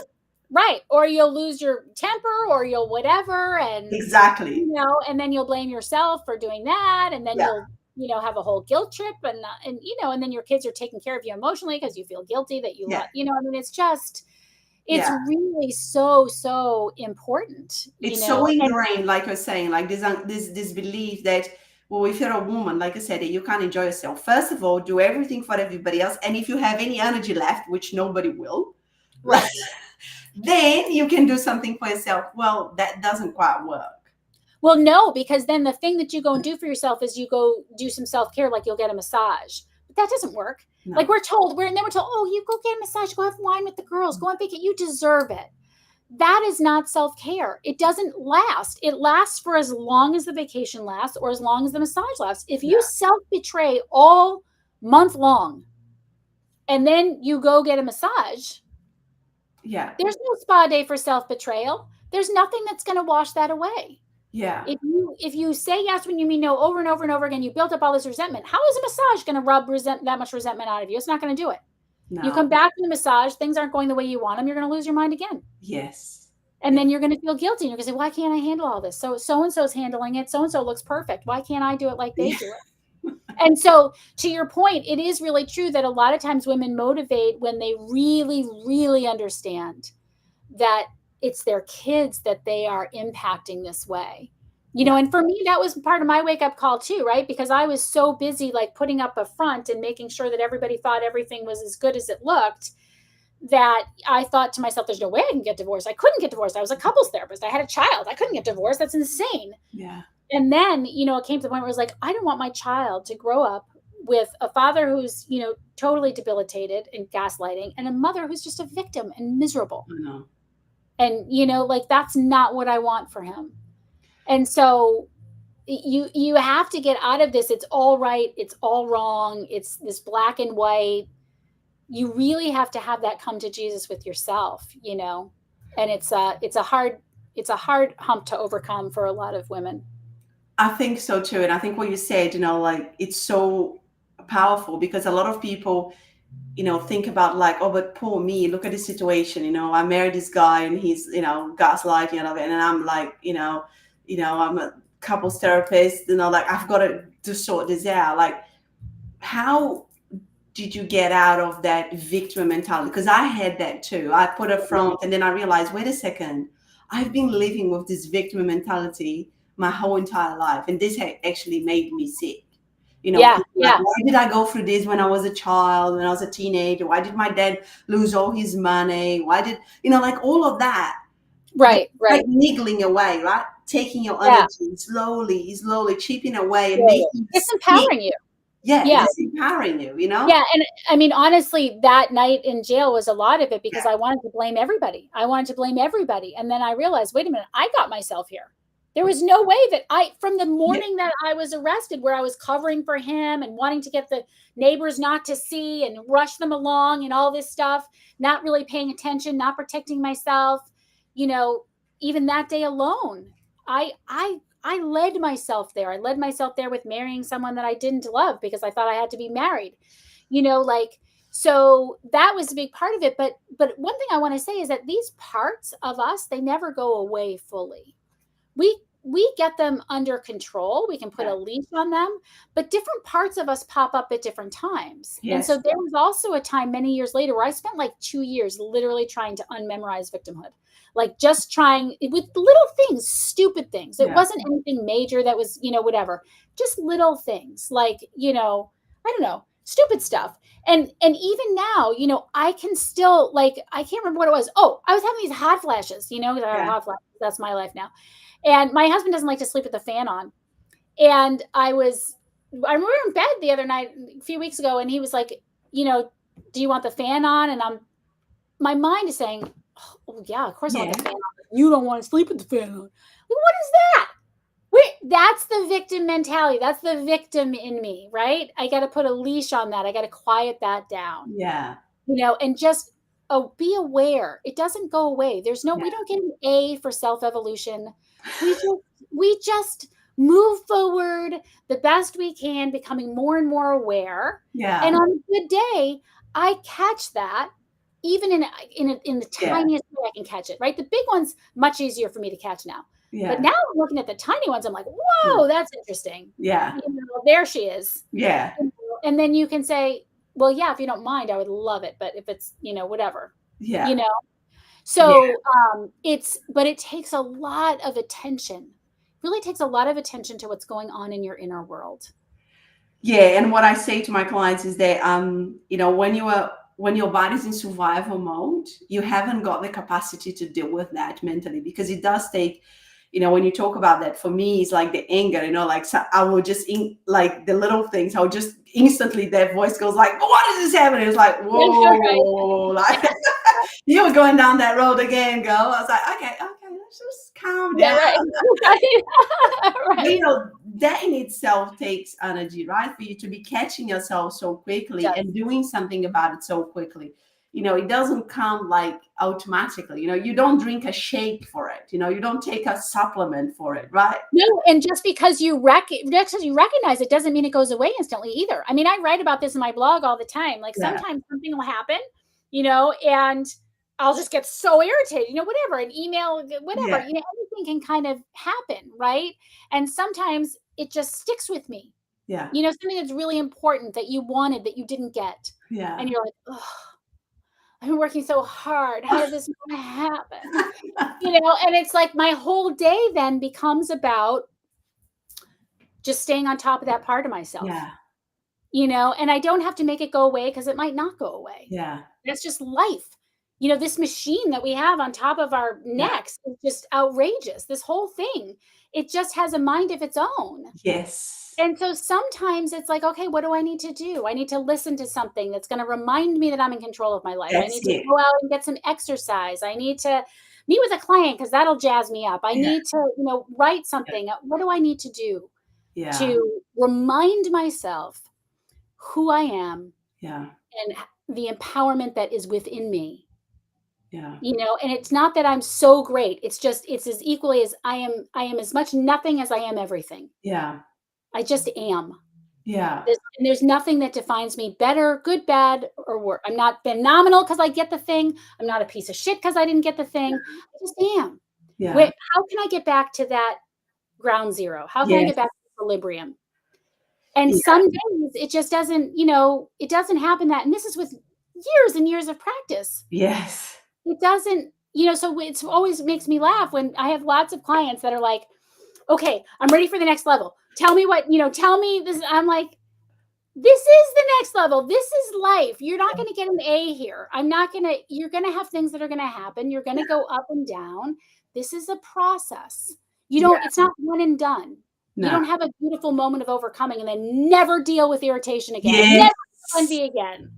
Speaker 2: Right. Or you'll lose your temper, or you'll whatever.
Speaker 1: Exactly.
Speaker 2: And then you'll blame yourself for doing that. And then
Speaker 1: Yeah.
Speaker 2: have a whole guilt trip, and then your kids are taking care of you emotionally because you feel guilty that
Speaker 1: Yeah.
Speaker 2: it's
Speaker 1: Yeah.
Speaker 2: really so, so important,
Speaker 1: It's so
Speaker 2: and
Speaker 1: ingrained, like you're saying, like this belief that, well, if you're a woman, like I said, that you can't enjoy yourself. First of all, do everything for everybody else, and if you have any energy left, which nobody will,
Speaker 2: right.
Speaker 1: then you can do something for yourself. Well, that doesn't quite work.
Speaker 2: Well, no, because then the thing that you go and do for yourself is you go do some self-care, like you'll get a massage. But that doesn't work.
Speaker 1: No.
Speaker 2: Like we're told, oh, you go get a massage, go have wine with the girls, go on vacation, you deserve it. That is not self-care. It doesn't last. It lasts for as long as the vacation lasts, or as long as the massage lasts. If you self-betray all month long and then you go get a massage,
Speaker 1: Yeah.
Speaker 2: there's no spa day for self-betrayal. There's nothing that's going to wash that away.
Speaker 1: Yeah.
Speaker 2: If you say yes when you mean no over and over and over again, you built up all this resentment. How is a massage going to rub that much resentment out of you? It's not going to do it.
Speaker 1: No.
Speaker 2: You come back from the massage, things aren't going the way you want them, you're going to lose your mind again.
Speaker 1: Yes.
Speaker 2: And then you're going to feel guilty. And you're going to say, why can't I handle all this? So-and-so's handling it. So-and-so looks perfect. Why can't I do it like they do it? And so, to your point, it is really true that a lot of times women motivate when they really, really understand that it's their kids that they are impacting this way. And for me, that was part of my wake-up call too, right? Because I was so busy like putting up a front and making sure that everybody thought everything was as good as it looked, that I thought to myself, there's no way I can get divorced. I couldn't get divorced. I was a couples therapist. I had a child. I couldn't get divorced. That's insane.
Speaker 1: Yeah.
Speaker 2: And then, it came to the point where I was like, I don't want my child to grow up with a father who's, totally debilitated and gaslighting, and a mother who's just a victim and miserable.
Speaker 1: I know.
Speaker 2: And, that's not what I want for him. And so you have to get out of this. It's all right. It's all wrong. It's this black and white. You really have to have that come to Jesus with yourself, and it's a hard hump to overcome for a lot of women.
Speaker 1: I think so too. And I think what you said, like, it's so powerful, because a lot of people, think about like, oh, but poor me, look at this situation. I married this guy and he's, gaslighting and all that. And I'm like, I'm a couples therapist, like, I've got to sort this out. Like, how did you get out of that victim mentality? Because I had that too. I put a front and then I realized, wait a second, I've been living with this victim mentality my whole entire life. And this had actually made me sick.
Speaker 2: Yeah.
Speaker 1: Why did I go through this when I was a child, when I was a teenager? Why did my dad lose all his money? Why did, like, all of that.
Speaker 2: Right.
Speaker 1: Like niggling away, right? Taking your energy slowly chipping away and making
Speaker 2: it's empowering you.
Speaker 1: Yeah. It's empowering you,
Speaker 2: Yeah. And I mean, honestly, that night in jail was a lot of it, because I wanted to blame everybody. And then I realized, wait a minute, I got myself here. There was no way that from the morning that I was arrested, where I was covering for him and wanting to get the neighbors not to see and rush them along and all this stuff, not really paying attention, not protecting myself, even that day alone, I led myself there. I led myself there with marrying someone that I didn't love because I thought I had to be married, so that was a big part of it. But one thing I want to say is that these parts of us, they never go away fully. We get them under control. We can put a leash on them, but different parts of us pop up at different times. Yes. And so there was also a time many years later where I spent like 2 years literally trying to unmemorize victimhood, like just trying with little things, stupid things. It wasn't anything major that was, whatever, just little things like, I don't know, stupid stuff. And even now, I can still, like, I can't remember what it was. Oh, I was having these hot flashes, hot flashes. That's my life now. And my husband doesn't like to sleep with the fan on. And I remember in bed the other night, a few weeks ago, and he was like, do you want the fan on? And my mind is saying, oh yeah, of course I want the fan on. You don't want to sleep with the fan on. What is that? That's the victim mentality. That's the victim in me, right? I got to put a leash on that. I got to quiet that down.
Speaker 1: Yeah.
Speaker 2: And just be aware. It doesn't go away. We don't get an A for self-evolution. We just move forward the best we can, becoming more and more aware.
Speaker 1: Yeah.
Speaker 2: And on a good day, I catch that. Even in the tiniest way I can catch it, right? The big one's much easier for me to catch now. Yeah. But now I'm looking at the tiny ones. I'm like, whoa, that's interesting.
Speaker 1: Yeah.
Speaker 2: There she is.
Speaker 1: Yeah.
Speaker 2: And then you can say, well, yeah, if you don't mind, I would love it. But if it's, whatever.
Speaker 1: Yeah.
Speaker 2: So but it takes a lot of attention. It really takes a lot of attention to what's going on in your inner world.
Speaker 1: Yeah. And what I say to my clients is that, when your body's in survival mode, you haven't got the capacity to deal with that mentally, because it does take, when you talk about that, for me, it's like the anger, like, so I will just, like the little things, I'll just instantly, that voice goes like, what is this happening? It's like, whoa, like, you were going down that road again, girl. I was like, okay, let's just calm down. Right. That in itself takes energy, right? For you to be catching yourself so quickly and doing something about it so quickly. It doesn't come like automatically. You don't drink a shake for it. You don't take a supplement for it, right?
Speaker 2: No, and just because you recognize it doesn't mean it goes away instantly either. I mean, I write about this in my blog all the time. Like sometimes something will happen, and I'll just get so irritated, whatever, an email, whatever, anything can kind of happen, right? And sometimes it just sticks with me.
Speaker 1: Yeah.
Speaker 2: Something that's really important that you wanted that you didn't get.
Speaker 1: Yeah.
Speaker 2: And you're like, oh, I've been working so hard. How did this happen? And it's like my whole day then becomes about just staying on top of that part of myself.
Speaker 1: Yeah.
Speaker 2: And I don't have to make it go away, because it might not go away.
Speaker 1: Yeah.
Speaker 2: That's just life. this machine that we have on top of our necks is just outrageous. This whole thing, it just has a mind of its own.
Speaker 1: Yes.
Speaker 2: And so sometimes it's like, okay, what do I need to do? I need to listen to something that's going to remind me that I'm in control of my life. I
Speaker 1: That's
Speaker 2: need to
Speaker 1: it.
Speaker 2: go out and get some exercise. I need to meet with a client because that'll jazz me up. I need to, write something. What do I need to do
Speaker 1: Yeah.
Speaker 2: to remind myself who I am
Speaker 1: Yeah.
Speaker 2: and the empowerment that is within me?
Speaker 1: Yeah.
Speaker 2: And it's not that I'm so great. It's just, it's as equally as I am as much nothing as I am everything.
Speaker 1: Yeah.
Speaker 2: I just am.
Speaker 1: Yeah.
Speaker 2: There's nothing that defines me better, good, bad, or worse. I'm not phenomenal because I get the thing. I'm not a piece of shit because I didn't get the thing. I just am.
Speaker 1: Yeah.
Speaker 2: Wait, how can I get back to that ground zero? How can I
Speaker 1: Yes.
Speaker 2: get back to equilibrium? And
Speaker 1: Yeah.
Speaker 2: some days it just doesn't, it doesn't happen that. And this is with years and years of practice.
Speaker 1: Yes.
Speaker 2: It doesn't, so it's always makes me laugh when I have lots of clients that are like, okay, I'm ready for the next level. Tell me tell me this. I'm like, this is the next level. This is life. You're not going to get an A here. You're going to have things that are going to happen. You're going to go up and down. This is a process. It's not one and done.
Speaker 1: No.
Speaker 2: You don't have a beautiful moment of overcoming and then never deal with irritation again.
Speaker 1: Yes.
Speaker 2: Never envy again.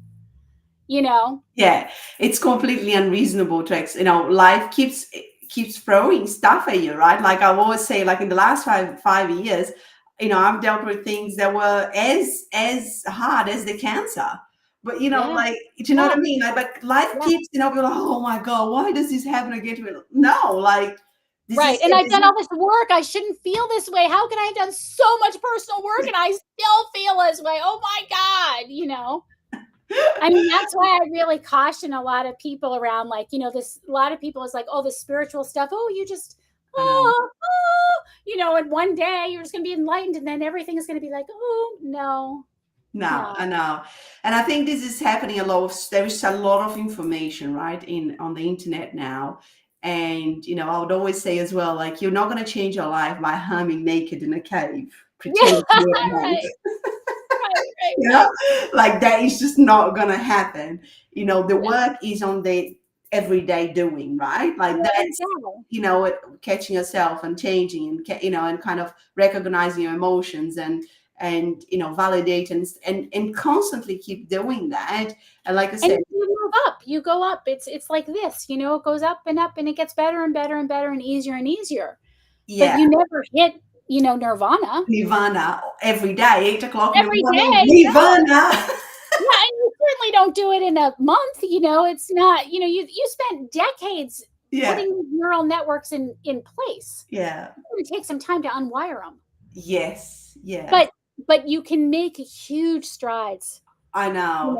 Speaker 1: Yeah, it's completely unreasonable to life keeps throwing stuff at you, right? Like I always say, like in the last five years, I've dealt with things that were as hard as the cancer. But like, do you know what I mean? Like, but life keeps, be like, oh my God, why does this happen again to me? No, like this
Speaker 2: right. And I've done all this work. I shouldn't feel this way. How can I have done so much personal work and I still feel this way? Oh my God, I mean, that's why I really caution a lot of people around, like, a lot of people is like, oh, the spiritual stuff. Oh, you just, and one day you're just going to be enlightened and then everything is going to be like, oh, no.
Speaker 1: I know. And I think this is happening there is a lot of information, right, on the internet now. And, I would always say as well, like, you're not going to change your life by humming naked in a cave, pretending you're a monk. Right. Like that is just not going to happen. The work is on the everyday doing, right? Like that's, catching yourself and changing and kind of recognizing your emotions and validate and constantly keep doing that. And like I said,
Speaker 2: you go up. It's like this, it goes up and it gets better and better and better and easier and easier.
Speaker 1: Yeah.
Speaker 2: But you never hit, Nirvana
Speaker 1: every day, 8:00
Speaker 2: every day.
Speaker 1: Nirvana.
Speaker 2: Yeah, and you certainly don't do it in a month. It's not, you spent decades putting neural networks in place.
Speaker 1: Yeah.
Speaker 2: It's going to take some time to unwire them.
Speaker 1: Yes. Yeah.
Speaker 2: But you can make huge strides.
Speaker 1: I know.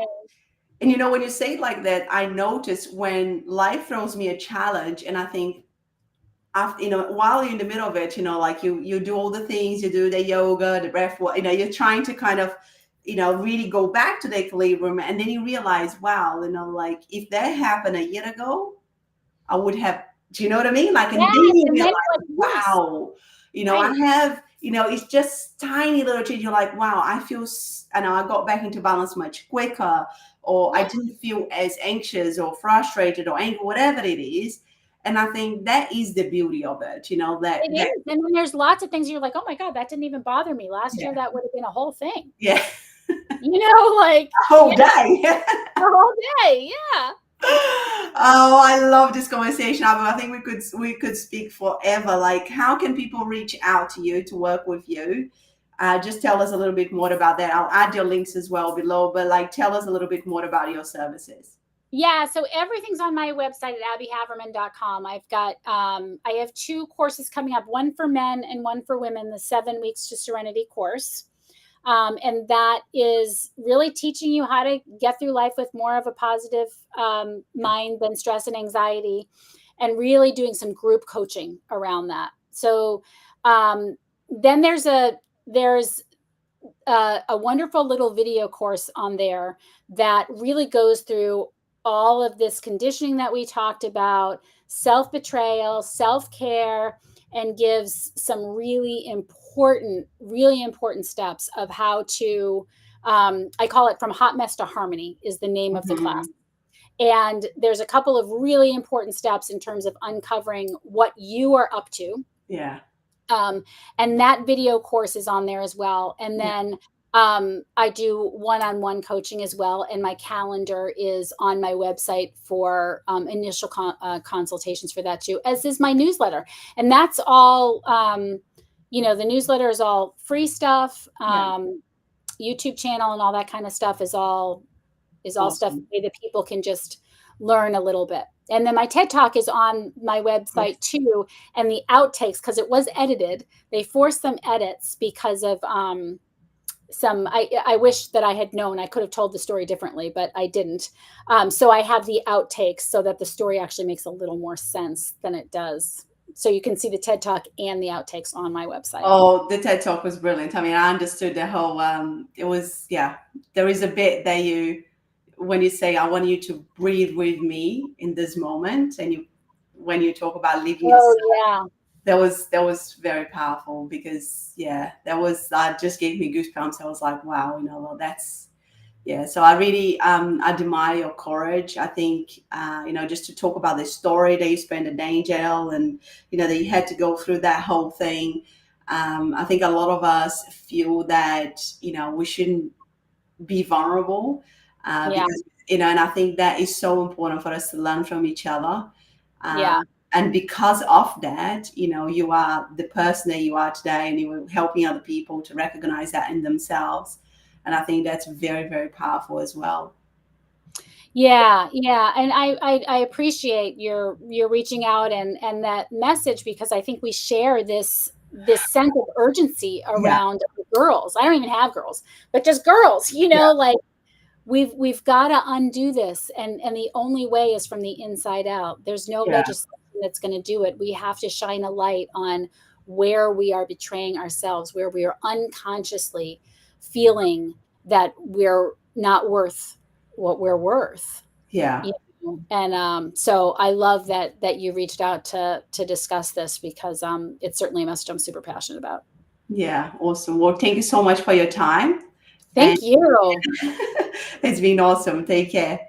Speaker 1: And when you say it like that, I notice when life throws me a challenge and I think, after, while you're in the middle of it, like you do all the things, you do the yoga, the breath work, you're trying to kind of, really go back to the equilibrium. And then you realize, wow, like if that happened a year ago, I would have, do you know what I mean? Like, and then you realize, wow, I have, it's just tiny little change. You're like, wow, I got back into balance much quicker, or I didn't feel as anxious or frustrated or angry, whatever it is. And I think that is the beauty of it, that
Speaker 2: it is. And then there's lots of things you're like, oh my God, that didn't even bother me. Last year, that would have been a whole thing.
Speaker 1: Yeah.
Speaker 2: Like
Speaker 1: a whole day.
Speaker 2: A whole day, yeah.
Speaker 1: Oh, I love this conversation. I think we could speak forever. Like, how can people reach out to you to work with you? Just tell us a little bit more about that. I'll add your links as well below, but like, tell us a little bit more about your services.
Speaker 2: Yeah, so everything's on my website at abbyhavermann.com. I've got, I have 2 courses coming up, one for men and one for women, the 7 Weeks to Serenity course. And that is really teaching you how to get through life with more of a positive mind than stress and anxiety, and really doing some group coaching around that. So then there's a wonderful little video course on there that really goes through all of this conditioning that we talked about, self-betrayal, self-care, and gives some really important steps of how to, I call it From Hot Mess to Harmony is the name of the class. And there's a couple of really important steps in terms of uncovering what you are up to.
Speaker 1: Yeah.
Speaker 2: And that video course is on there as well. And then I do one-on-one coaching as well. And my calendar is on my website for initial consultations for that too, as is my newsletter. And that's all, the newsletter is all free stuff. YouTube channel and all that kind of stuff is all stuff that people can just learn a little bit. And then my TED Talk is on my website too. And the outtakes, because it was edited, they forced some edits because of I wish that I had known. I could have told the story differently, but I didn't. So I have the outtakes so that the story actually makes a little more sense than it does. So you can see the TED Talk and the outtakes on my website.
Speaker 1: Oh, the TED Talk was brilliant. I mean, I understood the whole, it was, there is a bit that when you say, I want you to breathe with me in this moment. And when you talk about living yourself, that was very powerful because that just gave me goosebumps. I was like, wow, that's, so I really admire your courage. I think, just to talk about the story that you spent a day in jail and, that you had to go through that whole thing. I think a lot of us feel that, we shouldn't be vulnerable because, and I think that is so important for us to learn from each other. And because of that, you are the person that you are today and you're helping other people to recognize that in themselves. And I think that's very, very powerful as well.
Speaker 2: Yeah. And I appreciate your reaching out and that message, because I think we share this sense of urgency around girls. I don't even have girls, but just girls, like we've got to undo this. And the only way is from the inside out. There's no legislation that's going to do it. We have to shine a light on where we are betraying ourselves, where we are unconsciously feeling that we're not worth what we're worth. And so I love that you reached out to discuss this, because it's certainly a message I'm super passionate about.
Speaker 1: Yeah, awesome. Well, thank you so much for your time.
Speaker 2: Thank you.
Speaker 1: It's been awesome. Take care.